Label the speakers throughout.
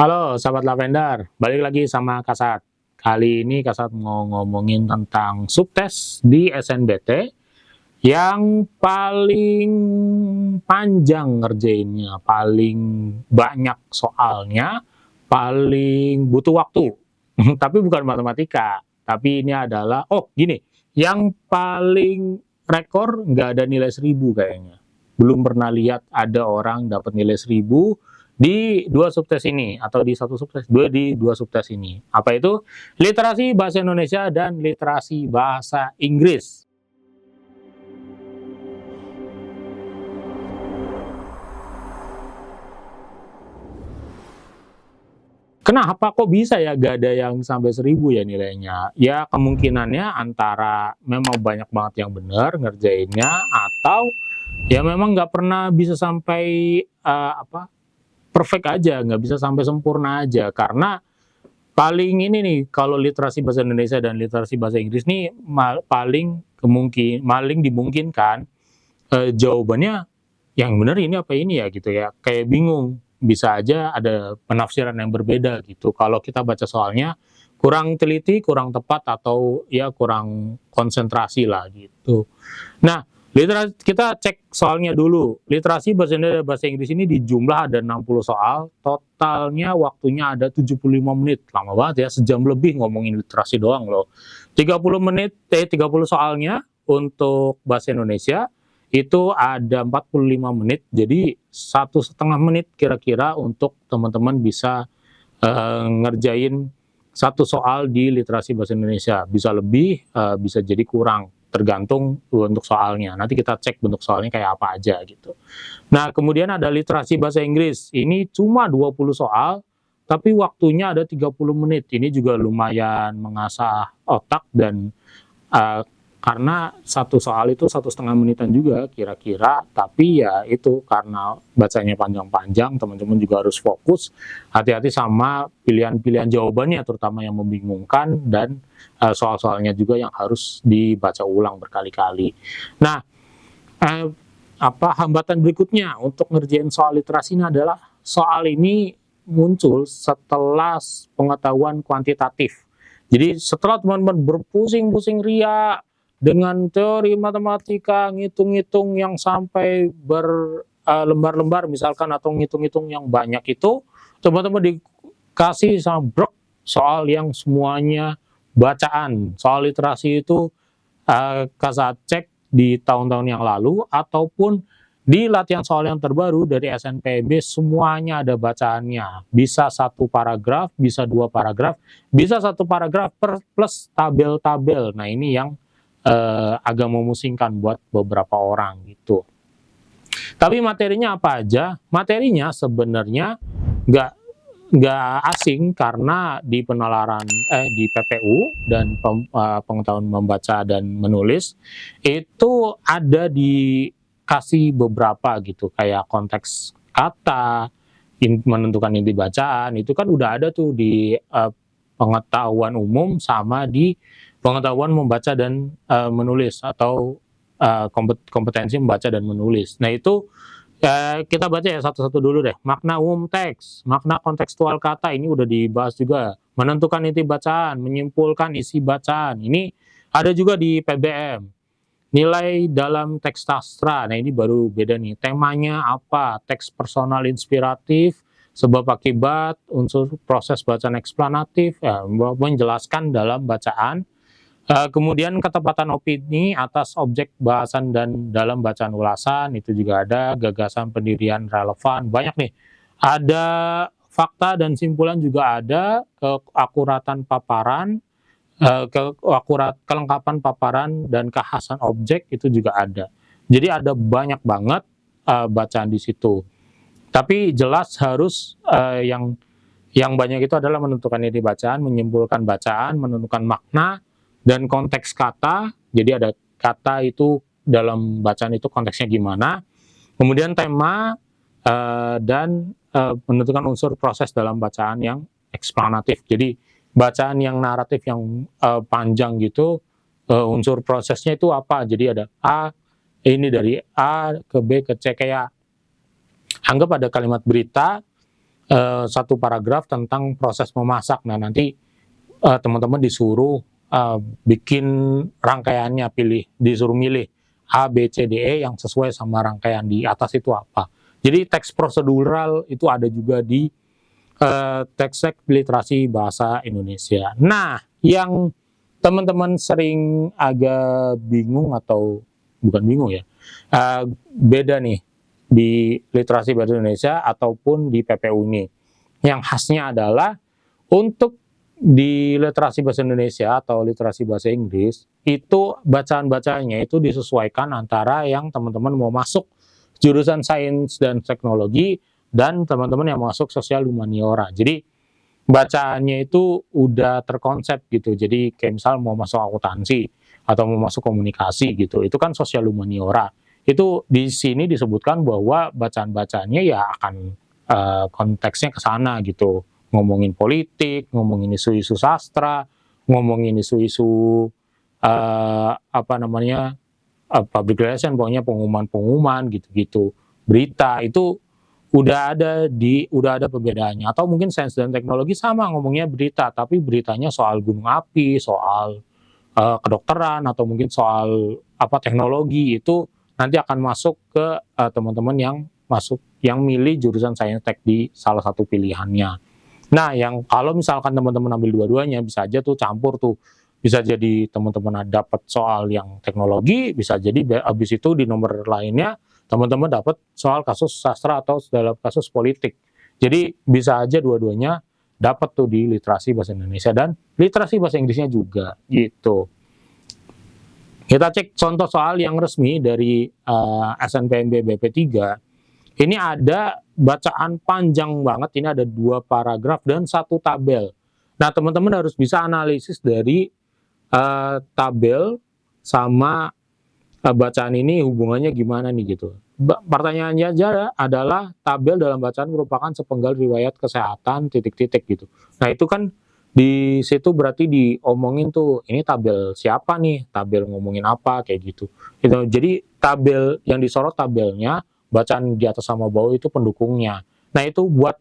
Speaker 1: Halo sahabat Lavender, balik lagi sama Kasat. Kali ini Kasat mau ngomongin tentang subtes di SNBT yang paling panjang ngerjainnya, paling banyak soalnya, paling butuh waktu. Tapi bukan matematika, tapi ini adalah, yang paling rekor nggak ada nilai 1000 kayaknya. Belum pernah lihat ada orang dapat nilai 1000 di dua subtes ini, atau di satu subtes, di dua subtes ini. Apa itu? Literasi bahasa Indonesia dan literasi bahasa Inggris. Kenapa kok bisa ya gak ada yang sampai 1000 ya nilainya? Ya kemungkinannya antara memang banyak banget yang benar ngerjainnya, atau ya memang nggak pernah bisa sampai perfect aja, nggak bisa sampai sempurna aja. Karena paling ini nih, kalau literasi bahasa Indonesia dan literasi bahasa Inggris nih paling dimungkinkan jawabannya yang benar ini apa ini ya gitu ya, kayak bingung, bisa aja ada penafsiran yang berbeda gitu kalau kita baca soalnya kurang teliti, kurang tepat, atau ya kurang konsentrasi lah gitu. Nah, literasi, kita cek soalnya dulu. Literasi bahasa Indonesia dan bahasa Inggris ini di jumlah ada 60 soal, totalnya waktunya ada 75 menit. Lama banget ya, sejam lebih ngomongin literasi doang loh. 30 soalnya untuk bahasa Indonesia itu ada 45 menit, jadi 1,5 menit kira-kira untuk teman-teman bisa ngerjain satu soal di literasi bahasa Indonesia. Bisa lebih, bisa jadi kurang, tergantung untuk soalnya. Nanti kita cek bentuk soalnya kayak apa aja gitu. Nah, kemudian ada literasi bahasa Inggris. Ini cuma 20 soal, tapi waktunya ada 30 menit. Ini juga lumayan mengasah otak dan karena satu soal itu 1,5 menitan juga kira-kira, tapi ya itu karena bacanya panjang-panjang, teman-teman juga harus fokus, hati-hati sama pilihan-pilihan jawabannya, terutama yang membingungkan, dan soal-soalnya juga yang harus dibaca ulang berkali-kali. Nah, hambatan berikutnya untuk ngerjain soal literasi ini adalah soal ini muncul setelah pengetahuan kuantitatif. Jadi setelah teman-teman berpusing-pusing ria dengan teori matematika, ngitung-ngitung yang sampai berlembar-lembar misalkan, atau ngitung-ngitung yang banyak itu, teman-teman dikasih sama soal yang semuanya bacaan. Soal literasi itu Kasat cek di tahun-tahun yang lalu, ataupun di latihan soal yang terbaru dari SNPB, semuanya ada bacaannya. Bisa satu paragraf, bisa dua paragraf, bisa satu paragraf plus tabel-tabel. Nah, ini yang agak memusingkan buat beberapa orang gitu. Tapi materinya apa aja? Materinya sebenarnya nggak asing, karena di penalaran di PPU dan pengetahuan membaca dan menulis itu ada dikasih beberapa gitu, kayak konteks kata, menentukan inti bacaan, itu kan udah ada tuh di pengetahuan umum sama di pengetahuan membaca dan menulis, atau kompetensi membaca dan menulis. Nah, itu kita baca ya satu-satu dulu deh. Makna umum teks, makna kontekstual kata, ini udah dibahas juga. Menentukan inti bacaan, menyimpulkan isi bacaan, ini ada juga di PBM. Nilai dalam teks sastra, nah ini baru beda nih. Temanya apa? Teks personal inspiratif, sebab akibat, unsur proses bacaan eksplanatif, ya, menjelaskan dalam bacaan. Kemudian ketepatan opini atas objek bahasan dan dalam bacaan ulasan, itu juga ada. Gagasan pendirian relevan, banyak nih. Ada fakta dan simpulan juga ada. Keakuratan paparan, kelengkapan paparan dan kekhasan objek, itu juga ada. Jadi ada banyak banget bacaan di situ. Tapi jelas harus yang banyak itu adalah menentukan inti bacaan, menyimpulkan bacaan, menentukan makna dan konteks kata. Jadi ada kata itu dalam bacaan itu konteksnya gimana. Kemudian tema dan menentukan unsur proses dalam bacaan yang eksplanatif. Jadi bacaan yang naratif yang panjang gitu, unsur prosesnya itu apa. Jadi ada A, ini dari A ke B ke C, kayak anggap ada kalimat berita, satu paragraf tentang proses memasak. Nah, nanti teman-teman disuruh bikin rangkaiannya, disuruh milih A, B, C, D, E yang sesuai sama rangkaian di atas itu apa. Jadi teks prosedural itu ada juga di teks literasi bahasa Indonesia. Nah, yang teman-teman sering agak bingung atau bukan bingung ya, beda nih di literasi bahasa Indonesia ataupun di PPU ini. Yang khasnya adalah untuk di literasi bahasa Indonesia atau literasi bahasa Inggris, itu bacaan-bacaannya itu disesuaikan antara yang teman-teman mau masuk jurusan sains dan teknologi dan teman-teman yang masuk sosial humaniora. Jadi bacaannya itu udah terkonsep gitu. Jadi kayak misal mau masuk akuntansi atau mau masuk komunikasi gitu, itu kan sosial humaniora. Itu di sini disebutkan bahwa bacaan-bacaannya ya akan konteksnya ke sana gitu. Ngomongin politik, ngomongin isu-isu sastra, ngomongin isu-isu apa namanya public relation, pokoknya pengumuman-pengumuman gitu-gitu. Berita itu udah ada perbedaannya. Atau mungkin sains dan teknologi sama ngomongnya berita, tapi beritanya soal gunung api, soal kedokteran atau mungkin soal apa teknologi, itu nanti akan masuk ke teman-teman yang milih jurusan sains tek di salah satu pilihannya. Nah, yang kalau misalkan teman-teman ambil dua-duanya bisa aja tuh campur tuh. Bisa jadi teman-teman dapat soal yang teknologi, bisa jadi habis itu di nomor lainnya teman-teman dapat soal kasus sastra atau dalam kasus politik. Jadi bisa aja dua-duanya dapat tuh di literasi bahasa Indonesia dan literasi bahasa Inggrisnya juga gitu. Kita cek contoh soal yang resmi dari SNPMB BP3. Ini ada bacaan panjang banget, ini ada 2 paragraf dan 1 tabel. Nah, teman-teman harus bisa analisis dari tabel sama bacaan ini hubungannya gimana nih gitu. Pertanyaannya aja adalah tabel dalam bacaan merupakan sepenggal riwayat kesehatan titik-titik gitu. Nah, itu kan di situ berarti diomongin tuh ini tabel siapa nih, tabel ngomongin apa kayak gitu. Jadi tabel yang disorot tabelnya, bacaan di atas sama bawah itu pendukungnya. Nah, itu buat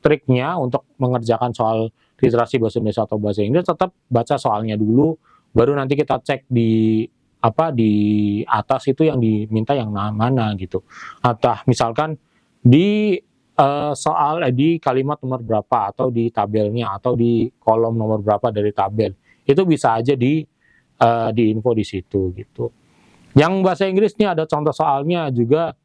Speaker 1: triknya untuk mengerjakan soal literasi bahasa Indonesia atau bahasa Inggris, tetap baca soalnya dulu, baru nanti kita cek di atas itu yang diminta yang mana gitu. Atau misalkan di di kalimat nomor berapa atau di tabelnya atau di kolom nomor berapa dari tabel, itu bisa aja di info di situ gitu. Yang bahasa Inggris nih ada contoh soalnya juga.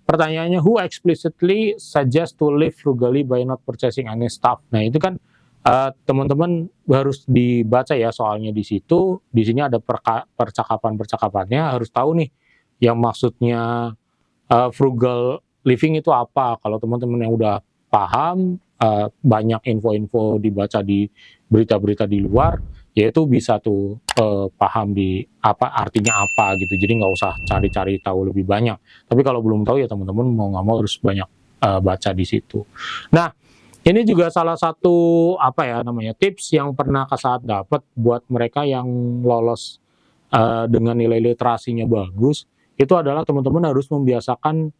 Speaker 1: Pertanyaannya, who explicitly suggest to live frugally by not purchasing any stuff. Nah, itu kan teman-teman harus dibaca ya soalnya di situ. Di sini ada percakapannya, harus tahu nih yang maksudnya frugal living itu apa. Kalau teman-teman yang udah paham, banyak info-info dibaca di berita-berita di luar, yaitu bisa tuh paham di artinya apa gitu. Jadi nggak usah cari-cari tahu lebih banyak. Tapi kalau belum tahu ya teman-teman mau nggak mau harus banyak baca di situ. Nah, ini juga salah satu tips yang pernah Kak Saad dapat buat mereka yang lolos dengan nilai literasinya bagus. Itu adalah teman-teman harus membiasakan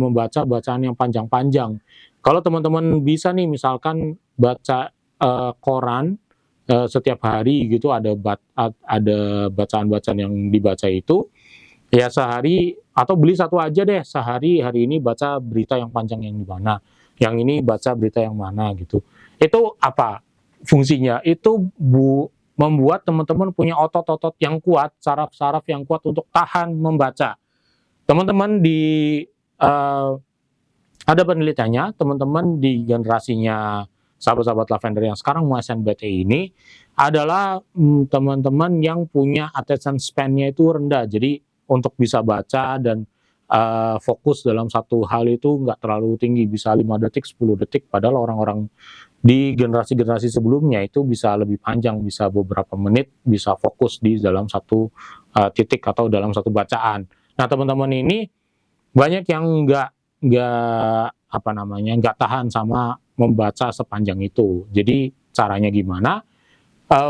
Speaker 1: membaca bacaan yang panjang-panjang. Kalau teman-teman bisa nih misalkan baca koran setiap hari gitu, ada bacaan-bacaan yang dibaca itu ya sehari, atau beli satu aja deh sehari, hari ini baca berita yang panjang yang di mana, yang ini baca berita yang mana gitu. Itu apa fungsinya? Itu membuat teman-teman punya otot-otot yang kuat, saraf-saraf yang kuat untuk tahan membaca. Teman-teman ada penelitiannya, teman-teman di generasinya sahabat-sahabat Lavender yang sekarang mau SNBT ini adalah teman-teman yang punya attention span-nya itu rendah. Jadi untuk bisa baca dan fokus dalam satu hal itu nggak terlalu tinggi, bisa 5 detik, 10 detik, padahal orang-orang di generasi-generasi sebelumnya itu bisa lebih panjang, bisa beberapa menit, bisa fokus di dalam satu titik atau dalam satu bacaan. Nah, teman-teman ini banyak yang nggak tahan sama membaca sepanjang itu. Jadi caranya gimana?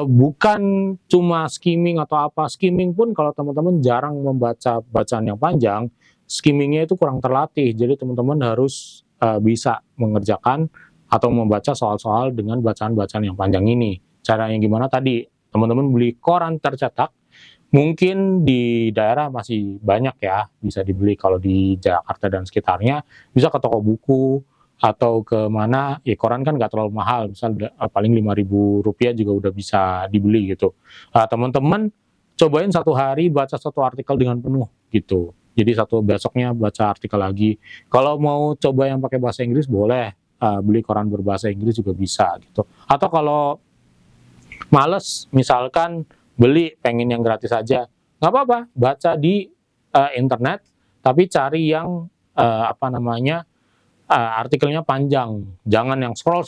Speaker 1: Bukan cuma skimming atau apa. Skimming pun kalau teman-teman jarang membaca bacaan yang panjang, skimmingnya itu kurang terlatih. Jadi teman-teman harus bisa mengerjakan atau membaca soal-soal dengan bacaan-bacaan yang panjang ini. Caranya gimana tadi? Teman-teman beli koran tercetak, mungkin di daerah masih banyak ya, bisa dibeli kalau di Jakarta dan sekitarnya, bisa ke toko buku, atau ke mana, ya koran kan nggak terlalu mahal, misal paling Rp5.000 juga udah bisa dibeli gitu. Teman-teman cobain satu hari baca satu artikel dengan penuh gitu. Jadi satu besoknya baca artikel lagi. Kalau mau coba yang pakai bahasa Inggris boleh, beli koran berbahasa Inggris juga bisa gitu. Atau kalau males misalkan beli pengen yang gratis aja, nggak apa-apa, baca di internet, tapi cari yang artikelnya panjang, jangan yang scroll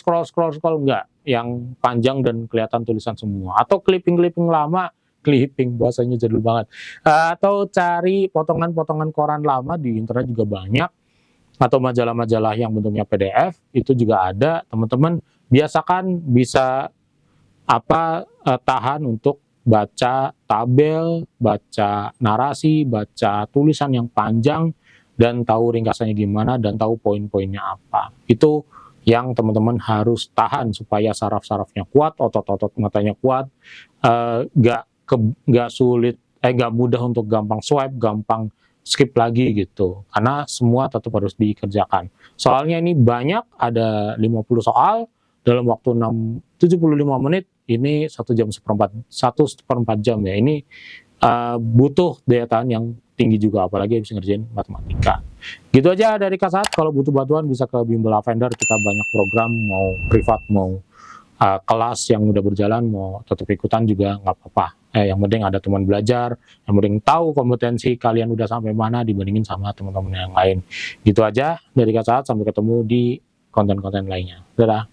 Speaker 1: enggak, yang panjang dan kelihatan tulisan semua, atau clipping lama, clipping bahasanya jadul banget. Atau cari potongan-potongan koran lama di internet juga banyak, atau majalah-majalah yang bentuknya PDF itu juga ada. Teman-teman biasakan bisa tahan untuk baca tabel, baca narasi, baca tulisan yang panjang, dan tahu ringkasannya gimana, dan tahu poin-poinnya apa. Itu yang teman-teman harus tahan supaya saraf-sarafnya kuat, otot-otot matanya kuat, nggak sulit, nggak mudah untuk gampang swipe, gampang skip lagi gitu. Karena semua tetap harus dikerjakan. Soalnya ini banyak, ada 50 soal dalam waktu 75 menit, ini 1,4 jam ya. Ini butuh daya tahan yang tinggi juga, apalagi bisa ngerjain matematika. Gitu aja dari Kasat. Kalau butuh bantuan bisa ke Bimbel Lavender, kita banyak program, mau privat, mau kelas yang udah berjalan, mau tetap ikutan juga nggak apa-apa. Yang penting ada teman belajar, yang penting tahu kompetensi kalian udah sampai mana dibandingin sama teman-teman yang lain. Gitu aja dari Kasat, sampai ketemu di konten-konten lainnya. Dadah.